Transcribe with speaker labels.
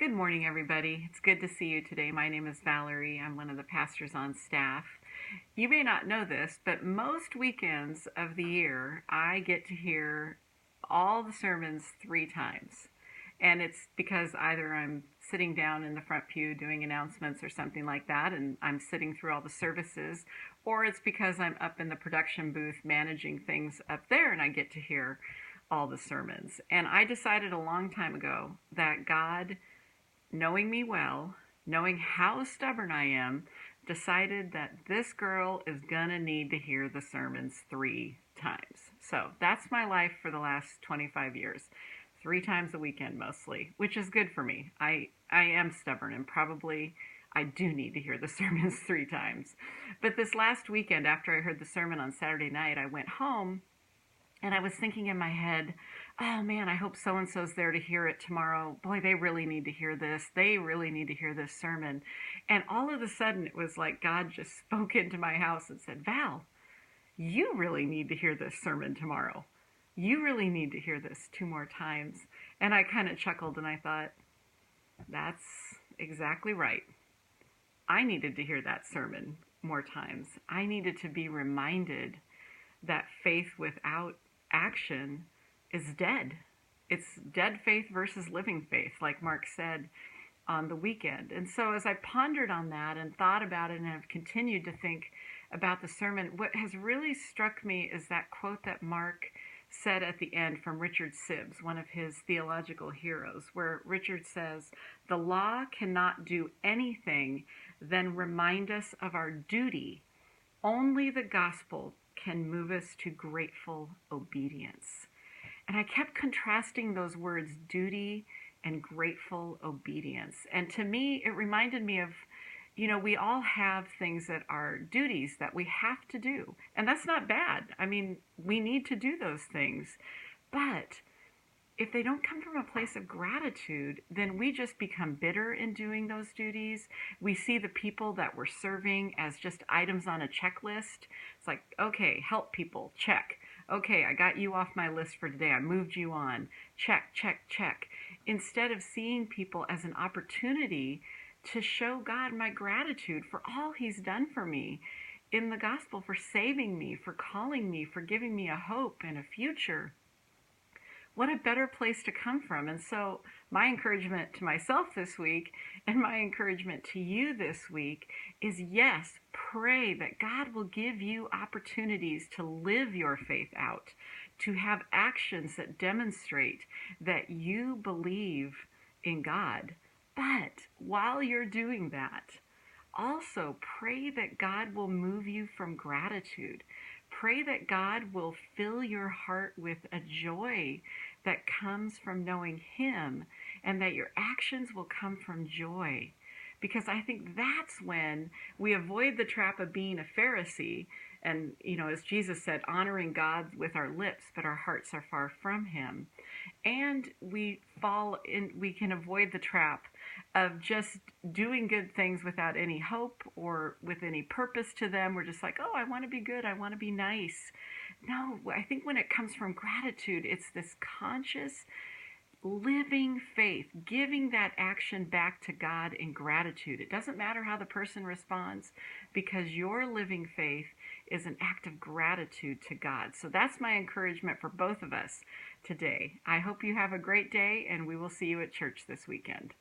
Speaker 1: Good morning, everybody. It's good to see you today. My name is Valerie. I'm one of the pastors on staff. You may not know this, but most weekends of the year, I get to hear all the sermons 3 times. And it's because either I'm sitting down in the front pew doing announcements or something like that, and I'm sitting through all the services, or it's because I'm up in the production booth managing things up there and I get to hear all the sermons. And I decided a long time ago that God, knowing me well, knowing how stubborn I am, decided that this girl is gonna need to hear the sermons 3 times. So that's my life for the last 25 years. 3 times a weekend mostly, which is good for me. I am stubborn and probably I do need to hear the sermons 3 times. But this last weekend, after I heard the sermon on Saturday night, I went home and I was thinking in my head, oh man, I hope so and so's there to hear it tomorrow. Boy, they really need to hear this. They really need to hear this sermon. And all of a sudden, it was like God just spoke into my house and said, Val, you really need to hear this sermon tomorrow. You really need to hear this 2 more times. And I kind of chuckled and I thought, that's exactly right. I needed to hear that sermon more times. I needed to be reminded that faith without action is dead. It's dead faith versus living faith, like Mark said on the weekend. And so as I pondered on that and thought about it and have continued to think about the sermon, what has really struck me is that quote that Mark said at the end from Richard Sibbes, one of his theological heroes, where Richard says, "The law cannot do anything than remind us of our duty. Only the gospel can move us to grateful obedience." And I kept contrasting those words, duty and grateful obedience. And to me, it reminded me of, we all have things that are duties that we have to do. And that's not bad. I mean, we need to do those things. But if they don't come from a place of gratitude, then we just become bitter in doing those duties. We see the people that we're serving as just items on a checklist. It's like, okay, help people, check. Okay, I got you off my list for today. I moved you on. Check, check, check. Instead of seeing people as an opportunity to show God my gratitude for all he's done for me in the gospel, for saving me, for calling me, for giving me a hope and a future. What a better place to come from. And so my encouragement to myself this week and my encouragement to you this week is, yes, pray that God will give you opportunities to live your faith out, to have actions that demonstrate that you believe in God. But while you're doing that, also pray that God will move you from gratitude. Pray that God will fill your heart with a joy that comes from knowing him, and that your actions will come from joy. Because I think that's when we avoid the trap of being a Pharisee and, as Jesus said, honoring God with our lips, but our hearts are far from him. And we can avoid the trap of just doing good things without any hope or with any purpose to them. We're just like, oh, I want to be good. I want to be nice. No, I think when it comes from gratitude, it's this conscious, living faith, giving that action back to God in gratitude. It doesn't matter how the person responds, because your living faith is an act of gratitude to God. So that's my encouragement for both of us today. I hope you have a great day, and we will see you at church this weekend.